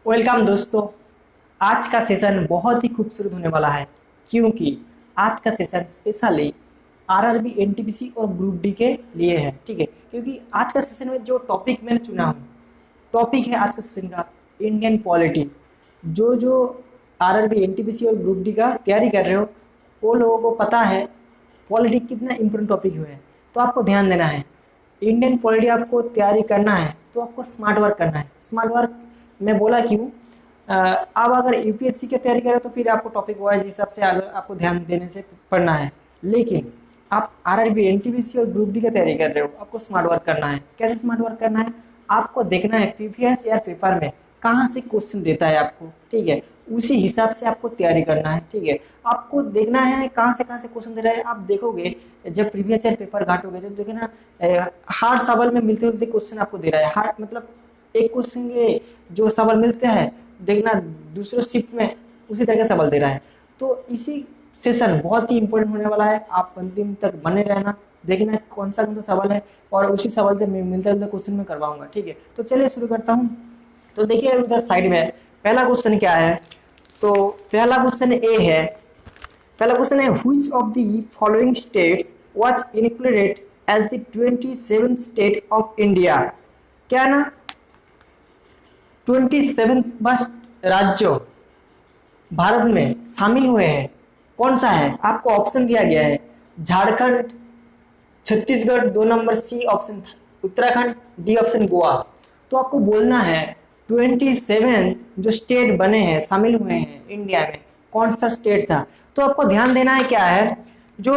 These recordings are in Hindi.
वेलकम दोस्तों। आज का सेशन बहुत ही खूबसूरत होने वाला है क्योंकि आज का सेशन स्पेशली आरआरबी एनटीपीसी और ग्रुप डी के लिए है। ठीक है, क्योंकि आज का सेशन में जो टॉपिक मैंने चुना हूँ, टॉपिक है आज का सेशन का इंडियन पॉलिटी। जो जो आरआरबी एनटीपीसी और ग्रुप डी का तैयारी कर रहे हो वो लोगों को पता है पॉलिटी कितना इंपॉर्टेंट टॉपिक है। तो आपको ध्यान देना है, इंडियन पॉलिटी आपको तैयारी करना है तो आपको स्मार्ट वर्क करना है। स्मार्ट वर्क मैं बोला क्यों, आप अगर यूपीएससी की तैयारी करें तो फिर आपको टॉपिक वाइज हिसाब से अगर आपको ध्यान देने से पढ़ना है, लेकिन आप आरआरबी एनटीपीसी और ग्रुप डी की तैयारी कर रहे हो, आपको स्मार्ट वर्क करना है। कैसे स्मार्ट वर्क करना है, आपको देखना है प्रीवियस ईयर पेपर में कहाँ से क्वेश्चन देता है आपको। ठीक है, उसी हिसाब से आपको तैयारी करना है। ठीक है, आपको देखना है कहाँ से क्वेश्चन दे रहा है। आप देखोगे जब प्रीवियस ईयर पेपर घाटोगे जब देखे ना, हार्ड सवाल में मिलते मिलते क्वेश्चन आपको दे रहा है। हार्ड मतलब एक क्वेश्चन के जो सवाल मिलते हैं देखना दूसरे शिफ्ट में उसी तरह का सवाल दे रहा है। तो इसी सेशन बहुत ही इंपॉर्टेंट होने वाला है, आप अंतिम तक बने रहना, देखना कौन सा सवाल है और उसी सवाल से मिलता जुलता क्वेश्चन में करवाऊंगा। ठीक है, तो चलिए शुरू करता हूँ। तो देखिए उधर साइड में पहला क्वेश्चन क्या है, तो पहला क्वेश्चन ए है। पहला क्वेश्चन है which of the following states was included as the 27th state of India. क्या ना 27 राज्यों भारत में शामिल हुए हैं, कौन सा है? आपको ऑप्शन दिया गया है Jharkhand, Chhattisgarh 2 number, C option Uttarakhand, D option Goa. तो आपको बोलना है 27 जो स्टेट बने हैं शामिल हुए हैं इंडिया में, कौन सा स्टेट था। तो आपको ध्यान देना है क्या है, जो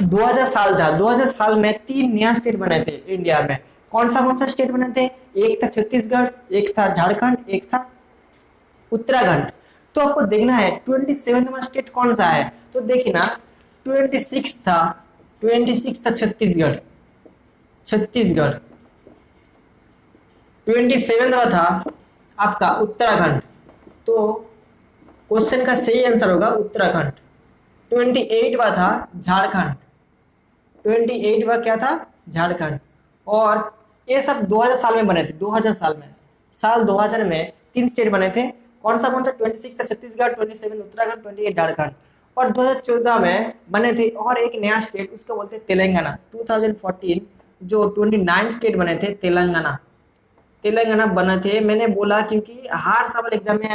2000 साल था, 2000 साल में 3 नया स्टेट बने थे इंडिया में। कौन सा स्टेट बने थे? एक था छत्तीसगढ़, एक था झारखंड, एक था उत्तराखंड। तो आपको देखना है 27वां स्टेट कौन सा है। तो देखिए ना 26 था, 26 था छत्तीसगढ़, 27वां था आपका उत्तराखंड। तो क्वेश्चन का सही आंसर होगा उत्तराखंड। 28वां था झारखंड, 28वां क्या था? झारखंड। और ये सब 2000 साल में बने थे, 2000 साल में, साल 2000 में 3 स्टेट बने थे। कौन सा 26 था छत्तीसगढ़, 27 उत्तराखंड, 28 झारखंड। और 2014 में बने थे और एक नया स्टेट, उसको बोलते हैं तेलंगाना। 2014 जो 29 स्टेट बने थे तेलंगाना बने थे। मैंने बोला क्योंकि हर सवाल एग्जाम में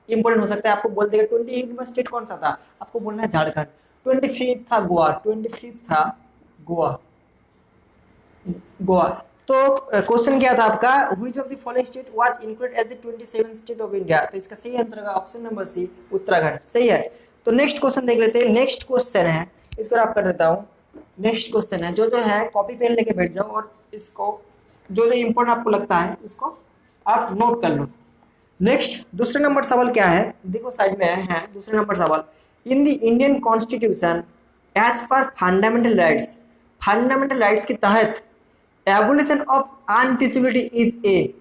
इंपॉर्टेंट हो सकता है, आपको बोल देगा 28वां स्टेट कौन सा था, आपको बोलना है झारखंड। 25 था गोवा, 25 था गोवा। तो क्वेश्चन क्या था आपका, which of the following state was included as the 27th state of India. तो इसका सही आंसर होगा ऑप्शन नंबर सी उत्तराखंड। सही है। तो नेक्स्ट क्वेश्चन देख लेते हैं। नेक्स्ट क्वेश्चन है, इसको आप कर देता हूँ। नेक्स्ट क्वेश्चन है, जो है कॉपी पेन लेके बैठ जाओ और इसको जो इंपॉर्टेंट आपको लगता है उसको आप नोट कर लो। नेक्स्ट दूसरे नंबर सवाल क्या है, देखो साइड में है दूसरे नंबर सवाल। In the Indian constitution as पर फंडामेंटल राइट्स के तहत abolition of untouchability is a.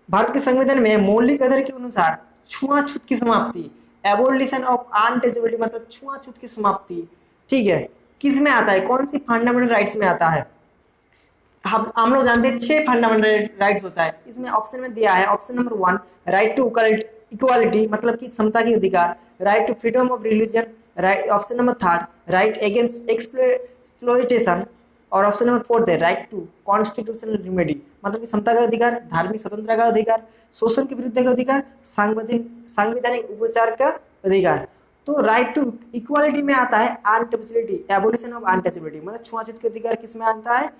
Bharat के संविधान में मौलिक अधिकार के अनुसार छुआछूत की समाप्ति, एबोलिशन ऑफ अनटचेबिलिटी मतलब छुआछूत की समाप्ति, ठीक है, किस में आता है, कौन सी फंडामेंटल राइट्स में आता है? हम लोग जानते हैं 6 फंडामेंटल राइट्स होता है। इसमें ऑप्शन में दिया है option number 1 right to equality मतलब कि समता की अधिकार, right to freedom of religion, right option number 3 right against exploitation, और ऑप्शन नंबर 4 है राइट टू कॉन्स्टिट्यूशनल रेमेडी मतलब कि समता का अधिकार, धार्मिक स्वतंत्रता का अधिकार, शोषण के विरुद्ध का अधिकार, संवैधानिक उपचार का अधिकार। तो राइट टू इक्वालिटी में आता है अनटचेबिलिटी, एबोलिशन ऑफ अनटचेबिलिटी मतलब छुआछूत के अधिकार किस में आता है?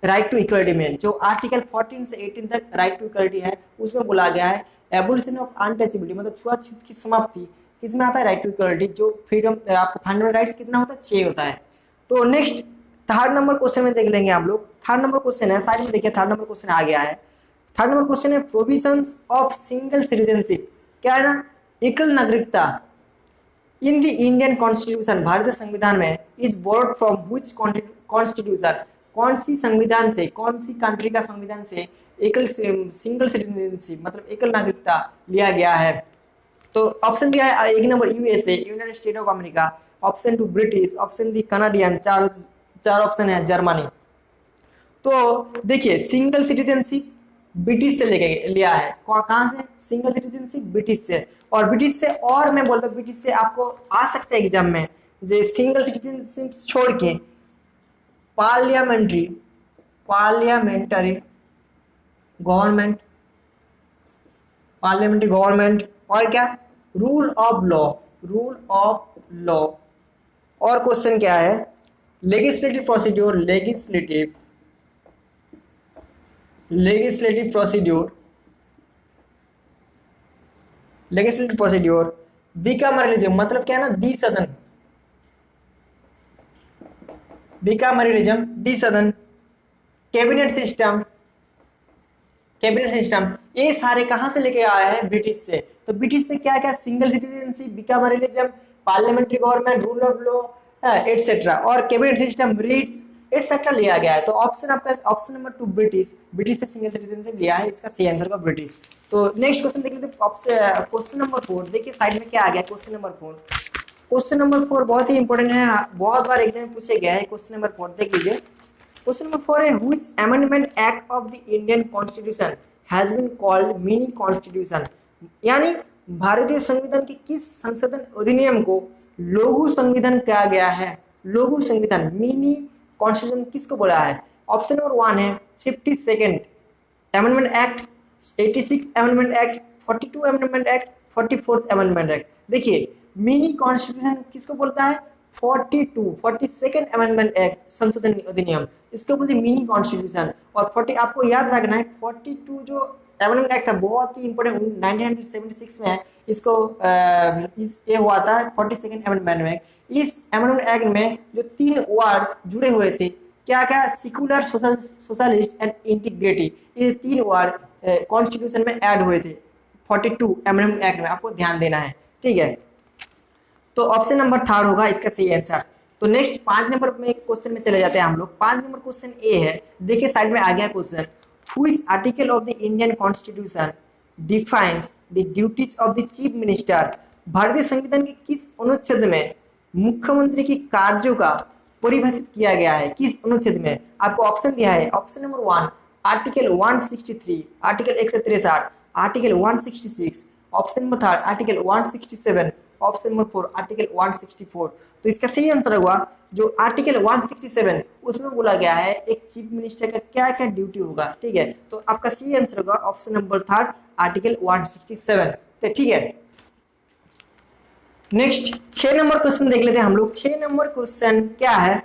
राइट टू इक्वालिटी में। जो आर्टिकल 14 से 18 तक राइट टू इक्वालिटी है उसमें बोला गया है एबोलिशन ऑफ अनटचेबिलिटी मतलब छुआछूत की समाप्ति किसमें आता है? Right to equality. जो फ्रीडम आपको फंडामेंटल राइट्स कितना होता है? 6 होता है। तो नेक्स्ट थर्ड नंबर क्वेश्चन में देख लेंगे हम लोग। थर्ड नंबर क्वेश्चन है, साइड में देखिए थर्ड नंबर क्वेश्चन आ गया है। थर्ड नंबर क्वेश्चन है प्रोविजंस ऑफ सिंगल सिटीजनशिप। क्या है ना, एकल नागरिकता इन द इंडियन कॉन्स्टिट्यूशन भारतीय संविधान में is board from which constitution, कौन सी संविधान से, कौन सी कंट्री का संविधान से एकल सिंगल सिटीजनशिप मतलब एकल नागरिकता लिया गया है? तो ऑप्शन दिया है एक number USA United state of America, option 2 British, option 3 Canadian, चार ऑप्शन है जर्मनी। तो देखिए सिंगल सिटीजनशिप ब्रिटिश से लेके लिया है। कहाँ से? सिंगल सिटीजनशिप ब्रिटिश से। और ब्रिटिश से, और मैं बोलता हूँ ब्रिटिश से आपको आ सकता है एग्जाम में, जो सिंगल सिटीजनशिप छोड़ के पार्लियामेंट्री गवर्नमेंट, और क्या? Rule of law. और क्वेश्चन क्या है? लेजिस्लेटिव प्रोसीड्योर, बिकामरिज्म मतलब क्या है ना, द्विसदन, कैबिनेट सिस्टम, ये सारे कहां से लेके आया है? ब्रिटिश से। तो ब्रिटिश से क्या क्या? Single citizenship, bicameralism, parliamentary government, rule of law etcetera, और कैबिनेट सिस्टम, रीट्स एटसेट्रा लिया गया है। तो ऑप्शन आपका ऑप्शन नंबर 2 ब्रिटिश से सिंगल सिटीजनशिप लिया है, इसका सही आंसर का ब्रिटिश। तो नेक्स्ट क्वेश्चन देख लेते हैं, क्वेश्चन नंबर 4। देखिए साइड में क्या आ गया, क्वेश्चन नंबर 4 बहुत ही इंपॉर्टेंट है, बहुत बार एग्जाम में पूछे गया है। क्वेश्चन नंबर 4 देख लीजिए। क्वेश्चन नंबर 4 है, which amendment act of the Indian constitution has been called mini constitution, यानी भारतीय संविधान के किस संशोधन अधिनियम को लघु संविधान कहा गया है? लघु संविधान, मिनी कॉन्स्टिट्यूशन किसको बोला है? ऑप्शन नंबर 1 है 52nd amendment act, 86th amendment act, 42 amendment act, 44th amendment act. देखिए मिनी कॉन्स्टिट्यूशन किसको बोलता है? 42nd अमेंडमेंट एक्ट, संशोधन अधिनियम, इसको बोलते हैं मिनी कॉन्स्टिट्यूशन। और 40 आपको याद रखना है, 42 जो अमेंडमेंट एक्ट था बहुत ही इंपॉर्टेंट, 1976 में है, इसको ये हुआ था 42nd अमेंडमेंट में। इस अमेंडमेंट एक्ट में जो 3 वर्ड जुड़े हुए थे, क्या क्या? सिकुलर, सोशलिस्ट एंड इंटीग्रिटी, ये 3 वर्ड कॉन्स्टिट्यूशन में ऐड हुए थे 42 अमेंडमेंट एक्ट में, आपको ध्यान देना है, ठीक है। तो ऑप्शन नंबर 3 होगा इसका सही आंसर। तो नेक्स्ट 5 नंबर में क्वेश्चन में चले जाते हैं हम लोग। 5 नंबर क्वेश्चन ए है, देखिए साइड में आ गया question, which article of the Indian constitution defines the duties of the chief minister, भारतीय संविधान के किस अनुच्छेद में मुख्यमंत्री की कार्यों का परिभाषित किया गया है? किस अनुच्छेद में? आपको ऑप्शन दिया है, option number 1 article 163, article 163, article 166, option number 3 article 167, option number 4 article 164। तो इसका सही आंसर होगा जो आर्टिकल 167, उसमें बोला गया है एक चीफ मिनिस्टर का क्या क्या ड्यूटी होगा, ठीक है। तो आपका सही आंसर होगा ऑप्शन नंबर 3 आर्टिकल 167। तो ठीक है, नेक्स्ट 6 नंबर क्वेश्चन देख लेते हैं हम लोग। 6 नंबर क्वेश्चन क्या है,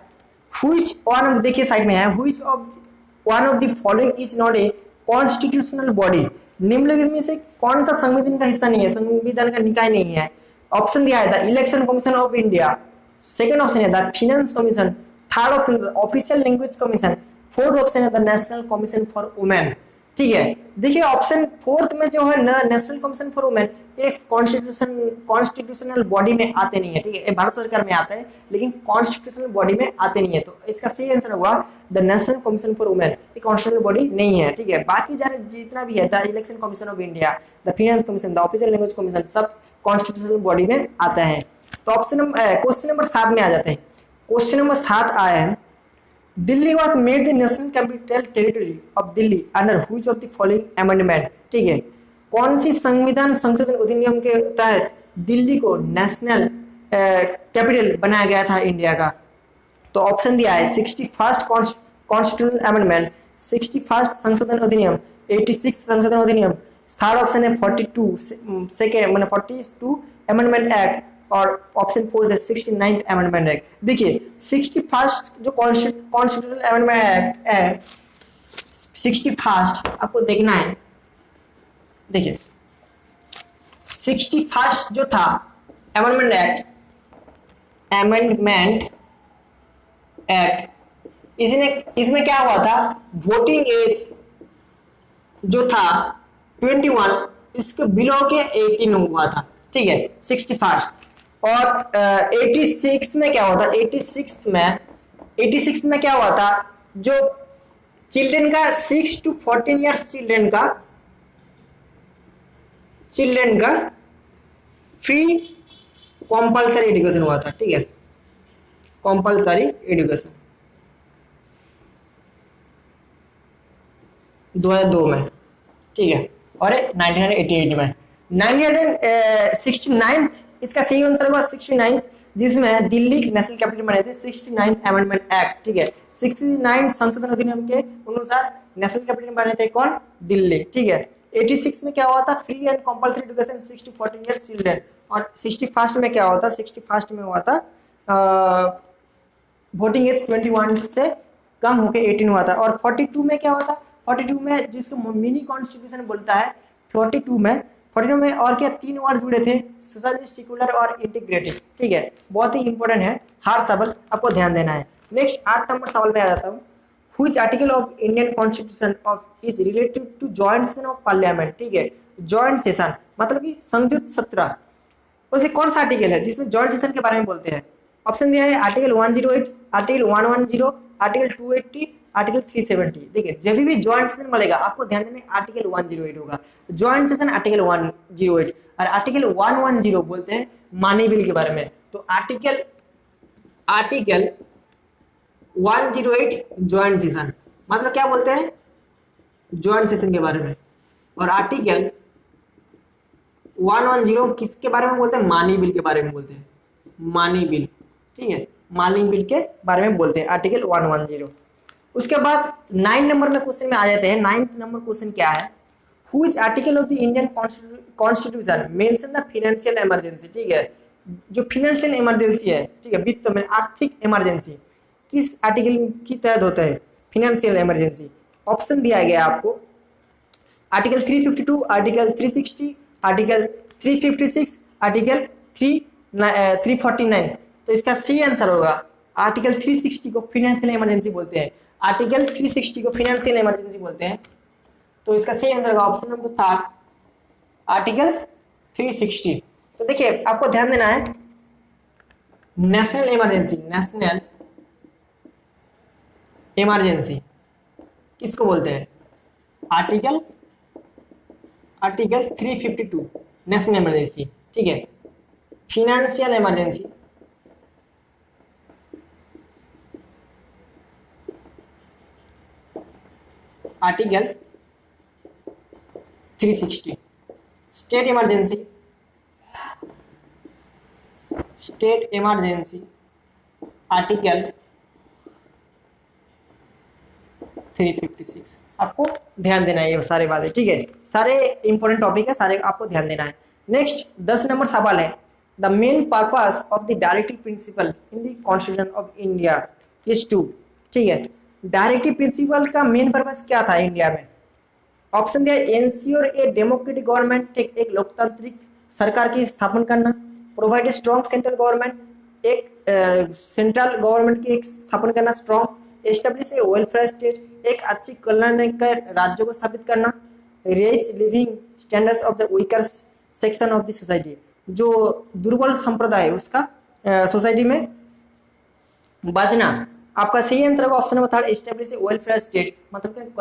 व्हिच वन ऑफ, देखिए साइड में है, which of one of the following is not a constitutional body, निम्नलिखित में से कौन सा संविधान का हिस्सा नहीं है, संविधान का निकाय नहीं है? ऑप्शन दिया है the election commission of India, second option है the finance commission, third option है the official language commission, fourth option है the national commission for women, ठीक है। देखिए ऑप्शन 4 में जो है नेशनल कमीशन फॉर वुमेन, ये कॉन्स्टिट्यूशनल बॉडी में आते नहीं है, ठीक है, ये भारत सरकार में आता है लेकिन कॉन्स्टिट्यूशनल बॉडी में आते नहीं है। तो इसका सही आंसर होगा the national commission for women, ये कॉन्स्टिट्यूशनल बॉडी नहीं है, ठीक है। बाकी जितना भी है the election commission of India, the finance commission, the official language commission, सब कॉन्स्टिट्यूशनल बॉडी में आता है। तो क्वेश्चन नंबर 7 में आ जाते हैं। क्वेश्चन नंबर 7 आया है, Delhi was made the national capital territory of Delhi under which of the following amendment, ठीक है। कौन सी संविधान संशोधन अधिनियम के तहत दिल्ली को नेशनल कैपिटल बनाया गया था इंडिया का? तो ऑप्शन दिया है 61st कॉन्स्टिट्यूशनल अमेंडमेंट, 61st संशोधन अधिनियम, 86 संशोधन अधिनियम, थर्ड ऑप्शन है 42 अमेंडमेंट एक्ट, और ऑप्शन 4 है 69th अमेंडमेंट एक्ट। देखिए 61st जो कॉन्स्टिट्यूशनल अमेंडमेंट एक्ट है, 61st आपको देखना है, देखिए 61st जो था अमेंडमेंट एक्ट, इसमें क्या हुआ था, वोटिंग एज जो था 21, इसके बिलो के 18 हुआ था, ठीक है 61st। और 86 में क्या हुआ था, 86 में क्या हुआ था, जो चिल्ड्रन का 6 to 14 ईयर्स चिल्ड्रन का फ्री कंपलसरी एजुकेशन हुआ था, ठीक है, कंपलसरी एजुकेशन 2002 में, ठीक है, और 1988 में 1969 इसका सही आंसर होगा 69, जिसमें दिल्ली नेशनल कैपिटल बने थे 69 अमेंडमेंट एक्ट, ठीक है। 69 संशोधन अधिनियम के अनुसार नेशनल कैपिटल बने थे कौन, दिल्ली, ठीक है। 86 में क्या हुआ था, free and compulsory education 6 to 14 years children, और 61 में क्या हुआ था, 61 में हुआ था वोटिंग एज 21 से कम होकर 18 हुआ था। और 42 में क्या हुआ था, 42 में जिसको मिनी कॉन्स्टिट्यूशन बोलता है, 42 में और क्या 3 वर्ड जुड़े थे, सोशलिस्ट, सेकुलर और इंटीग्रेटिव, ठीक है। बहुत ही इंपॉर्टेंट है, हर सवाल आपको ध्यान देना है। नेक्स्ट 8 नंबर सवाल में आ जाता हूँ, which article of Indian constitution of is related to joint session of parliament, ठीक है। जॉइंट सेशन मतलब कि संयुक्त सत्र, उसे कौन सा आर्टिकल है जिसमें जॉइंट सेशन के बारे में बोलते हैं। ऑप्शन दिया है आर्टिकल 108, आर्टिकल 110, आर्टिकल 280, आर्टिकल 370। देखिए जब भी जॉइंट सेशन मिलेगा आपको ध्यान देना है आर्टिकल 108 होगा, जॉइंट सेशन आर्टिकल 108, और आर्टिकल 110 बोलते हैं मानी बिल के बारे में। तो आर्टिकल 108 जॉइंट सेशन मतलब क्या बोलते हैं, जॉइंट सेशन के बारे में, और आर्टिकल 110 किसके बारे में बोलते हैं, मानी बिल के बारे में बोलते हैं, मानी बिल, ठीक है, मानी बिल के बारे में बोलते हैं आर्टिकल 110। उसके बाद 9 नंबर में क्वेश्चन में आ जाते हैं। 9th नंबर क्वेश्चन क्या है, which article of the Indian constitution mention the financial emergency, ठीक है। जो फाइनेंशियल इमरजेंसी है, ठीक है, वित्त में आर्थिक इमरजेंसी किस आर्टिकल की तहत होता है, फाइनेंशियल इमरजेंसी। ऑप्शन दिया गया आपको आर्टिकल 352, आर्टिकल 360, आर्टिकल 356, आर्टिकल 349। तो इसका सही आंसर होगा आर्टिकल 360 को फाइनेंशियल इमरजेंसी बोलते हैं, आर्टिकल 360 को फाइनेंशियल इमरजेंसी बोलते हैं। तो इसका सही आंसर होगा ऑप्शन नंबर 3 आर्टिकल 360। तो देखिए आपको ध्यान देना है, नेशनल इमरजेंसी किसको बोलते हैं, आर्टिकल 352 नेशनल इमरजेंसी, ठीक है। Financial emergency article 360। State emergency article 356। आपको ध्यान देना है ये सारे बातें, ठीक है, सारे इंपॉर्टेंट टॉपिक है, सारे आपको ध्यान देना है। नेक्स्ट 10 नंबर सवाल है, the main purpose of the directive principle in the constitution of India is to, ठीक है। डायरेक्टिव प्रिंसिपल का मेन पर्पस क्या था इंडिया में। ऑप्शन दिया एंश्योर ए डेमोक्रेटिक गवर्नमेंट, एक लोकतांत्रिक सरकार की स्थापना करना, provide a strong central government, एक सेंट्रल गवर्नमेंट की एक स्थापना करना strong, establish a welfare state, एक अच्छी कल्याण के राज्यों को स्थापित करना, raise living standards of the weaker section of the society, जो दुर्बल संप्रदाय उसका सोसाइटी में बचना। आपका सही आंसर होगा option number 3 establish a welfare state, मतलब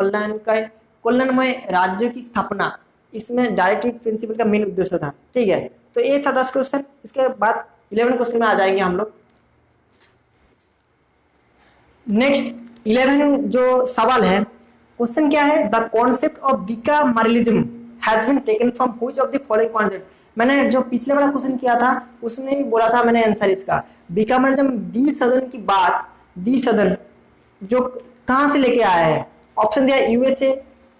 कल्याणमय राज्य की स्थापना, इसमें डायरेक्टिव प्रिंसिपल का मेन उद्देश्य था, ठीक है। तो ये था 10 क्वेश्चन। इसके बाद 11 क्वेश्चन में आ जाएंगे हम लोग। नेक्स्ट 11 जो सवाल है, क्वेश्चन क्या है, the concept of bicameralism has been taken from which of the following concept. मैंने जो पिछले वाला क्वेश्चन किया था उसमें ही बोला था मैंने आंसर इसका, बिकामरलिज्म द्विसदन की बात, द्विसदन जो कहां से लेके आया है। ऑप्शन दिया यूएसए,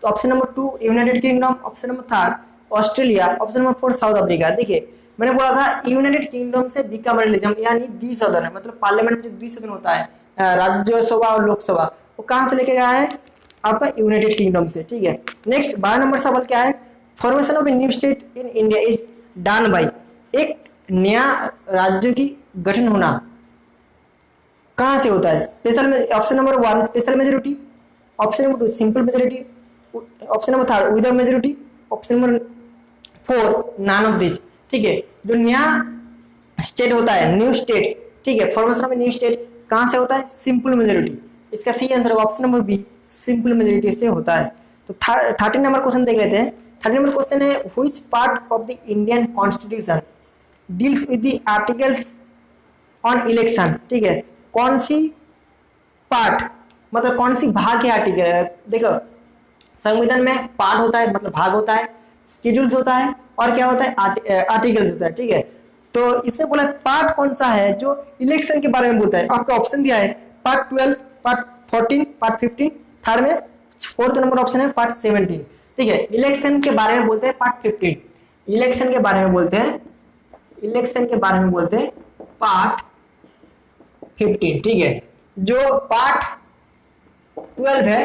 तो option number 2 United kingdom, option number 3 Australia, option number 4 south Africa. देखिए मैंने बोला था यूनाइटेड किंगडम से बिकामरलिज्म यानी द्विसदन है, मतलब पार्लियामेंट में जो द्विसदन होता है राज्यसभा और लोकसभा, वो कहां से लेके आया है, आपका यूनाइटेड किंगडम से, ठीक है। नेक्स्ट 12 नंबर सवाल क्या है, formation of a new state in India is done by, एक नया राज्य की गठन होना कहां से होता है। स्पेशल में option number 1 special majority, option number 2 simple majority, option number 3 without majority, option number 4 none of this, ठीक है। जो नया स्टेट होता है, न्यू स्टेट, ठीक है, फॉर्मेशन ऑफ न्यू स्टेट कहां से होता है, सिंपल मेजोरिटी। इसका सही आंसर होगा option number B, simple majority से होता है। तो 13 नंबर क्वेश्चन देख लेते हैं। 13 नंबर क्वेश्चन है, which part of the Indian constitution deals with the articles on election, ठीक है। कौन सी पार्ट मतलब कौन सी भाग के आर्टिकल है। देखो संविधान में पार्ट होता है मतलब भाग होता है, शेड्यूल्स होता है और क्या होता है आर्टिकल्स होता है, ठीक है। तो इसमें बोला पार्ट कौन सा है जो इलेक्शन के बारे में बोलता है, आपका ऑप्शन दिया है पार्ट 12, पार्ट 14, पार्ट 15, थर्ड में फोर्थ नंबर ऑप्शन है पार्ट 17, ठीक है। इलेक्शन के बारे में बोलते हैं पार्ट 15, इलेक्शन के बारे में बोलते हैं, इलेक्शन के बारे में बोलते हैं पार्ट 15, ठीक है। जो पार्ट 12 है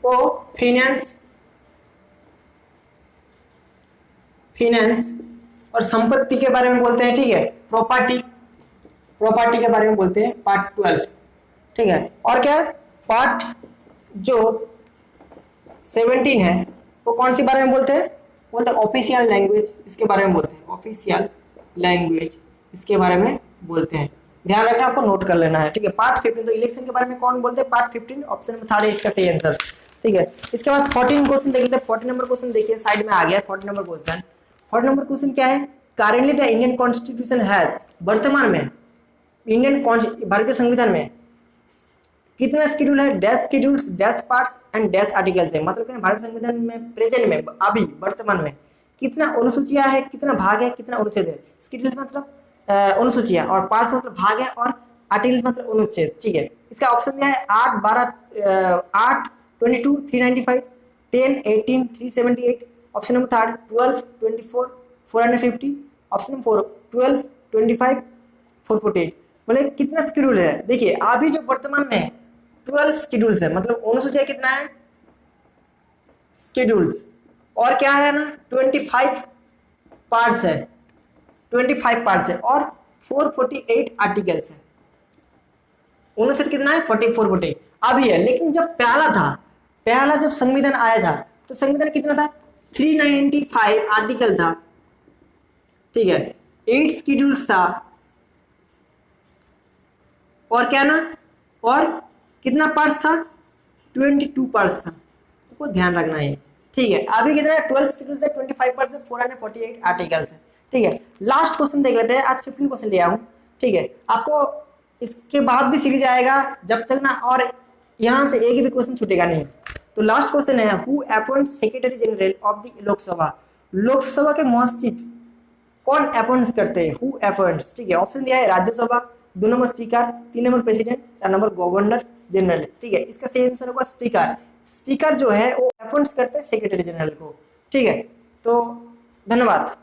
वो फाइनेंस, और संपत्ति के बारे में बोलते हैं, ठीक है। प्रॉपर्टी, प्रॉपर्टी के बारे में बोलते हैं पार्ट 12, ठीक है। और क्या पार्ट जो 17 है वो कौन सी बारे में बोलते हैं, बोलते हैं ऑफिशियल लैंग्वेज, इसके बारे में बोलते हैं ऑफिशियल लैंग्वेज, इसके बारे में बोलते हैं। ध्यान रखना, आपको नोट कर लेना है, ठीक है। पार्ट 15 तो इलेक्शन के बारे में कौन बोलते हैं, पार्ट 15 ऑप्शन में थर्ड है इसका सही आंसर, ठीक है। इसके बाद 14 क्वेश्चन देख लेते हैं। 14 नंबर क्वेश्चन देखिए साइड में आ गया 14 नंबर क्वेश्चन। 14 नंबर क्वेश्चन क्या है, currently the Indian constitution has, वर्तमान में इंडियन भारतीय संविधान में कितना शेड्यूल है, dash schedules, dash parts and dash articles है। मतलब भारतीय संविधान में प्रेजेंट में अभी वर्तमान में कितना अनुसूचियां है, कितना भाग है, कितना अनुच्छेद है। शेड्यूल्स मतलब अनुसूचियां और पार्ट्स मतलब भाग है और आर्टिकल्स मतलब अनुच्छेद, ठीक है। इसका ऑप्शन दिया है 8, 12, 8, 22, 395, 10, 18, 378, option number third 12, 24, 450, option number 4 12, 25, 448। बोले कितना शेड्यूल है, देखिए अभी जो वर्तमान में 12 शेड्यूल्स है, मतलब अनुसूचियां कितना है शेड्यूल्स, और क्या है ना 25 पार्ट्स है, 25 पार्ट्स है और 448 आर्टिकल्स है। अनुच्छेद कितना है 44, 48 अभी है। लेकिन जब पहला जब संविधान आया था तो संविधान कितना था 395 आर्टिकल था, ठीक है, 8 शेड्यूल्स था और क्या ना, और कितना पार्ट्स था 22 पार्ट्स था, आपको ध्यान रखना है, ठीक है। अभी कितना है 12 शेड्यूल्स है, 25 पार्ट्स है, 448 आर्टिकल्स है, ठीक है। लास्ट क्वेश्चन देख लेते हैं, आज 15 क्वेश्चन लिया हूं, ठीक है। आपको इसके बाद भी सीरीज आएगा जब तक ना, और यहां से एक भी क्वेश्चन छूटेगा नहीं। तो लास्ट क्वेश्चन है who appoints secretary general of the Lok Sabha, Lok Sabha के महासचिव कौन अपॉइंट करते हैं, हु अपॉइंट्स, ठीक है। ऑप्शन दिया है Rajya Sabha, 2 number speaker, 3 number president, 4 number governor general, ठीक है। इसका सही आंसर होगा स्पीकर। स्पीकर जो है वो अपॉइंट्स करते हैं सेक्रेटरी जनरल को, ठीक है। तो धन्यवाद।